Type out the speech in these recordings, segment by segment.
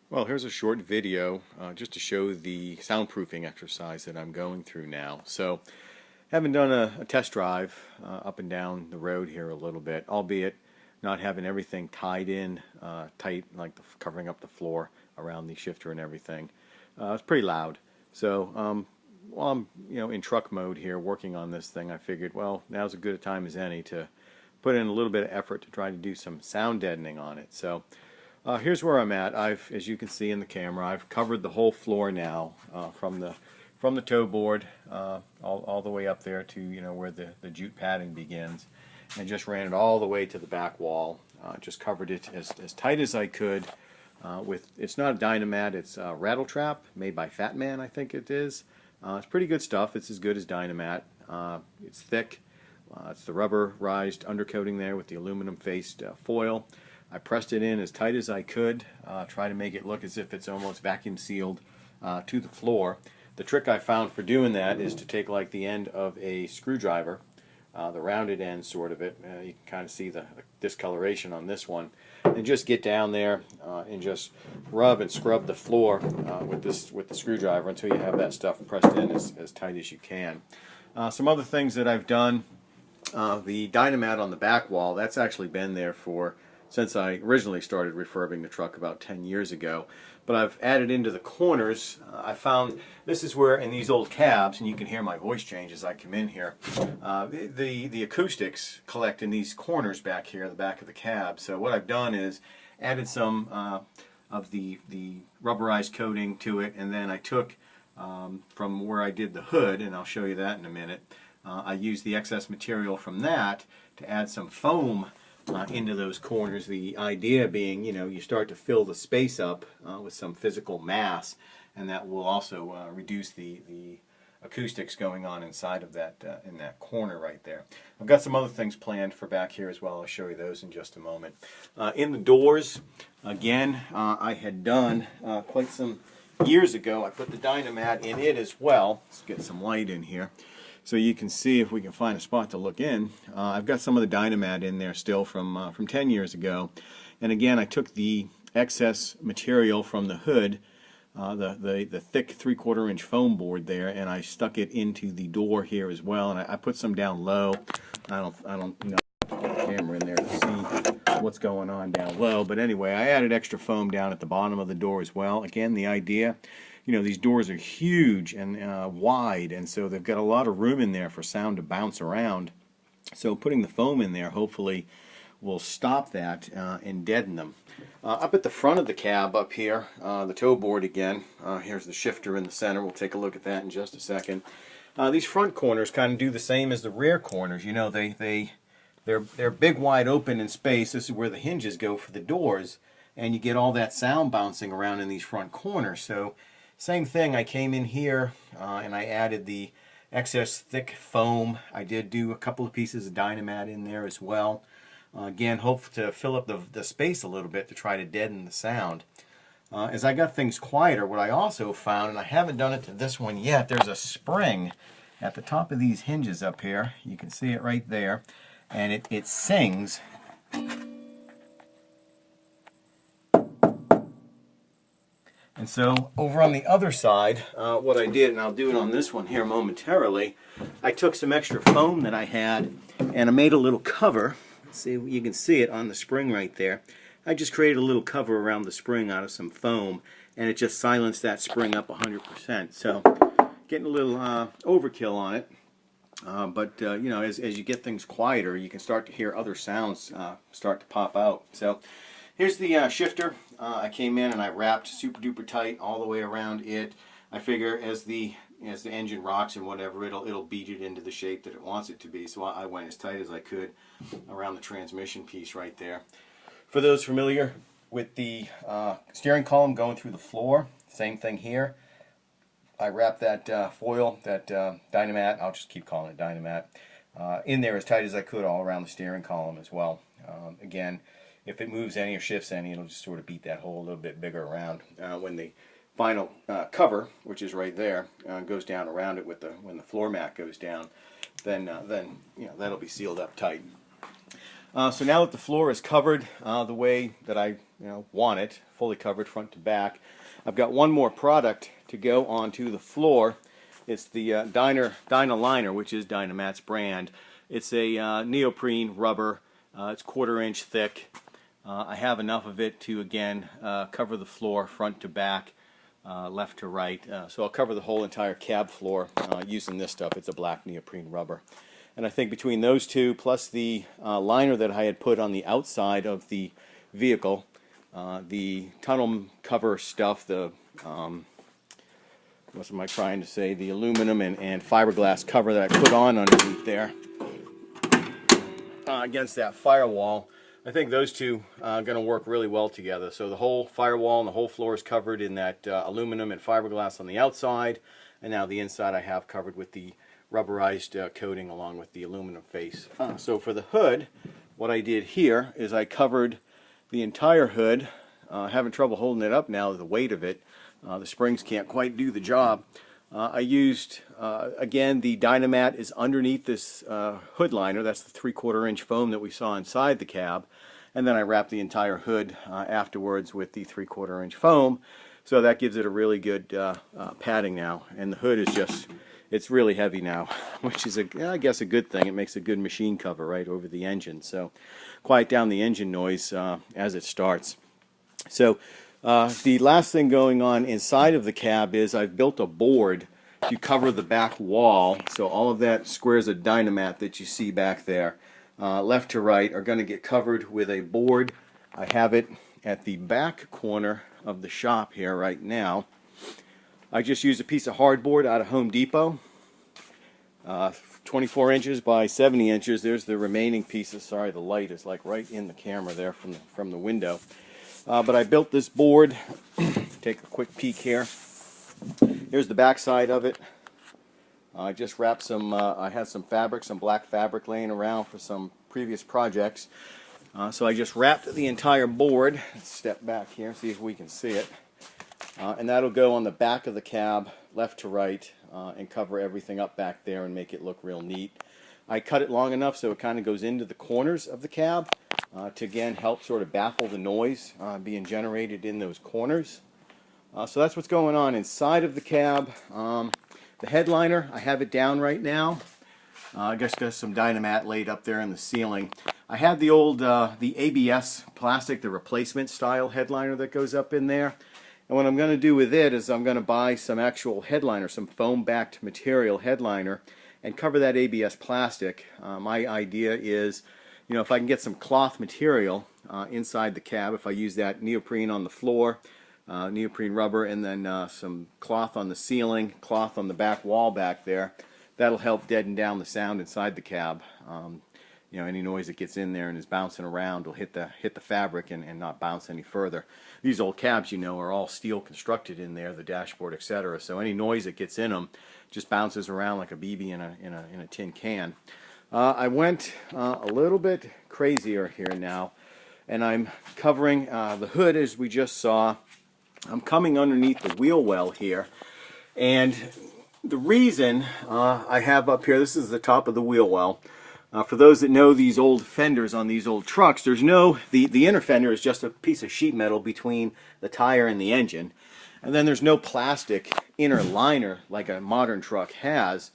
Well, here's a short video just to show the soundproofing exercise that I'm going through now. So, haven't done a test drive up and down the road here a little bit, albeit not having everything tied in tight, like covering up the floor around the shifter and everything. It's pretty loud. So, while I'm in truck mode here working on this thing, I figured, well, now's as good a time as any to put in a little bit of effort to try to do some sound deadening on it. So. Here's where I'm at. As you can see in the camera, I've covered the whole floor now from the toe board all the way up there to where the jute padding begins, and just ran it all the way to the back wall. Just covered it as tight as I could. It's not a Dynamat, it's a rattle trap made by Fat Man, I think it is. It's pretty good stuff. It's as good as Dynamat. It's thick. It's the rubberized undercoating there with the aluminum faced foil. I pressed it in as tight as I could, try to make it look as if it's almost vacuum sealed to the floor. The trick I found for doing that is to take like the end of a screwdriver, the rounded end sort of it, you can kind of see the discoloration on this one, and just get down there and just rub and scrub the floor with the screwdriver until you have that stuff pressed in as tight as you can. Some other things that I've done, the Dynamat on the back wall, that's actually been there since I originally started refurbing the truck about 10 years ago. But I've added into the corners. I found this is where in these old cabs, and you can hear my voice change as I come in here, the acoustics collect in these corners back here, the back of the cab. So what I've done is added some of the rubberized coating to it, and then I took from where I did the hood, and I'll show you that in a minute, I used the excess material from that to add some foam into those corners. The idea being, you start to fill the space up with some physical mass, and that will also reduce the acoustics going on inside of that in that corner right there. I've got some other things planned for back here as well. I'll show you those in just a moment. In the doors, again, I had done quite some years ago. I put the Dynamat in it as well. Let's get some light in here, so you can see if we can find a spot to look in. I've got some of the Dynamat in there still from 10 years ago. And again, I took the excess material from the hood, the thick 3/4 inch foam board there, and I stuck it into the door here as well. And I put some down low. I don't know, put the camera in there to see what's going on down low. But anyway, I added extra foam down at the bottom of the door as well. Again, the idea, these doors are huge and wide, and so they've got a lot of room in there for sound to bounce around. So putting the foam in there hopefully will stop that and deaden them. Up at the front of the cab up here, the toe board again, here's the shifter in the center. We'll take a look at that in just a second. These front corners kind of do the same as the rear corners. They're big, wide open in space. This is where the hinges go for the doors, and you get all that sound bouncing around in these front corners. So same thing, I came in here and I added the excess thick foam. I did do a couple of pieces of Dynamat in there as well. Again, hope to fill up the space a little bit to try to deaden the sound. As I got things quieter, what I also found, and I haven't done it to this one yet, there's a spring at the top of these hinges up here. You can see it right there, and it sings. And so over on the other side, what I did, and I'll do it on this one here momentarily, I took some extra foam that I had and I made a little cover. See, you can see it on the spring right there. I just created a little cover around the spring out of some foam, and it just silenced that spring up 100%. So getting a little overkill on it. But as you get things quieter, you can start to hear other sounds start to pop out. So here's the shifter. I came in and I wrapped super duper tight all the way around it. I figure as the engine rocks and whatever, it'll beat it into the shape that it wants it to be. So I went as tight as I could around the transmission piece right there. For those familiar with the steering column going through the floor, same thing here. I wrapped that foil, that Dynamat, I'll just keep calling it Dynamat, in there as tight as I could all around the steering column as well. Again, if it moves any or shifts any, it'll just sort of beat that hole a little bit bigger around. When the final cover, which is right there, goes down around it when the floor mat goes down, then that'll be sealed up tight. So now that the floor is covered the way that I want it, fully covered front to back. I've got one more product to go onto the floor. It's the Dynaliner, which is Dynamat's brand. It's a neoprene rubber. It's 1/4 inch thick. I have enough of it to, again, cover the floor front to back, left to right. So I'll cover the whole entire cab floor using this stuff. It's a black neoprene rubber. And I think between those two, plus the liner that I had put on the outside of the vehicle, the tunnel cover stuff, the, what am I trying to say, the aluminum and fiberglass cover that I put on underneath there against that firewall, I think those two are going to work really well together. So the whole firewall and the whole floor is covered in that aluminum and fiberglass on the outside, and now the inside I have covered with the rubberized coating along with the aluminum face. So for the hood, what I did here is I covered the entire hood. Having trouble holding it up now, the weight of it. The springs can't quite do the job. I used, again, the Dynamat is underneath this hood liner. That's the 3/4 inch foam that we saw inside the cab. And then I wrapped the entire hood afterwards with the 3/4 inch foam. So that gives it a really good padding now. And the hood is just, it's really heavy now, which is, I guess, a good thing. It makes a good machine cover right over the engine. So quiet down the engine noise as it starts. So the last thing going on inside of the cab is I've built a board to cover the back wall. So all of that squares of Dynamat that you see back there, left to right, are going to get covered with a board. I have it at the back corner of the shop here right now. I just used a piece of hardboard out of Home Depot, 24 inches by 70 inches. There's the remaining pieces. Sorry, the light is like right in the camera there from the window. But I built this board. Take a quick peek here. Here's the back side of it. I just wrapped some, I had some fabric, some black fabric laying around for some previous projects. So I just wrapped the entire board. Let's step back here, see if we can see it. And that'll go on the back of the cab, left to right, and cover everything up back there and make it look real neat. I cut it long enough so it kind of goes into the corners of the cab to, again, help sort of baffle the noise being generated in those corners. So that's what's going on inside of the cab. The headliner, I have it down right now. I guess got some Dynamat laid up there in the ceiling. I have the old, the ABS plastic, the replacement style headliner that goes up in there. And what I'm going to do with it is I'm going to buy some actual headliner, some foam-backed material headliner, and cover that ABS plastic. My idea is, if I can get some cloth material inside the cab, if I use that neoprene on the floor, neoprene rubber, and then some cloth on the ceiling, cloth on the back wall back there, that'll help deaden down the sound inside the cab. Any noise that gets in there and is bouncing around will hit the fabric and not bounce any further. These old cabs, are all steel constructed in there, the dashboard, etc. So any noise that gets in them just bounces around like a BB in a tin can. I went a little bit crazier here now, and I'm covering the hood as we just saw. I'm coming underneath the wheel well here, and the reason I have up here, this is the top of the wheel well. For those that know these old fenders on these old trucks, there's no, the inner fender is just a piece of sheet metal between the tire and the engine. And then there's no plastic inner liner like a modern truck has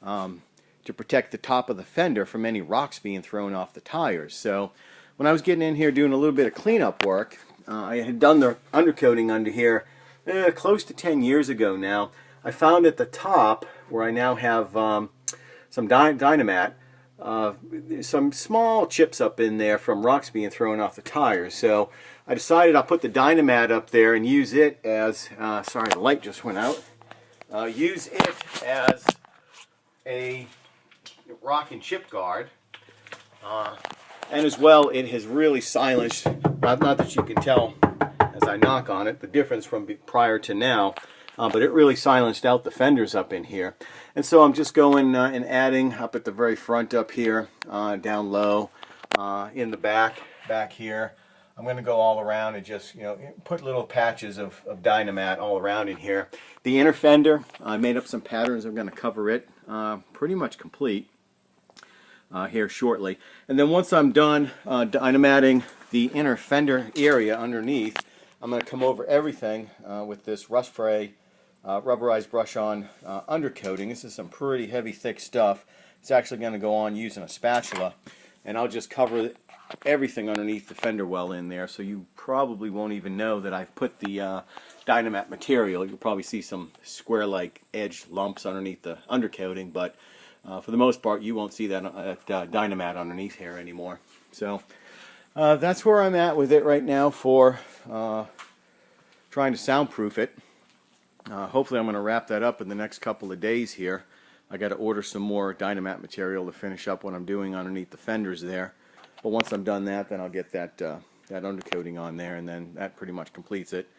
to protect the top of the fender from any rocks being thrown off the tires. So when I was getting in here doing a little bit of cleanup work, I had done the undercoating under here close to 10 years ago now. I found at the top, where I now have some Dynamat, some small chips up in there from rocks being thrown off the tires. So I decided I'll put the Dynamat up there and use it as, sorry, the light just went out, use it as a rock and chip guard. And as well, it has really silenced, not that you can tell as I knock on it, the difference from prior to now, but it really silenced out the fenders up in here. And so I'm just going and adding up at the very front up here, down low, in the back here. I'm going to go all around and just, put little patches of Dynamat all around in here. The inner fender, I made up some patterns. I'm going to cover it pretty much complete here shortly. And then once I'm done Dynamatting the inner fender area underneath, I'm going to come over everything with this rust spray rubberized brush-on undercoating. This is some pretty heavy, thick stuff. It's actually going to go on using a spatula, and I'll just cover everything underneath the fender well in there, so you probably won't even know that I've put the Dynamat material. You'll probably see some square-like edge lumps underneath the undercoating, but for the most part, you won't see that Dynamat underneath here anymore. So that's where I'm at with it right now for trying to soundproof it. Hopefully I'm going to wrap that up in the next couple of days here. I got to order some more Dynamat material to finish up what I'm doing underneath the fenders there. But once I'm done that, then I'll get that that undercoating on there, and then that pretty much completes it.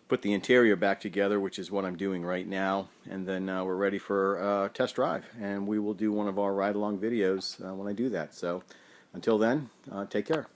Put the interior back together, which is what I'm doing right now, and then we're ready for test drive, and we will do one of our ride-along videos when I do that. So until then, take care.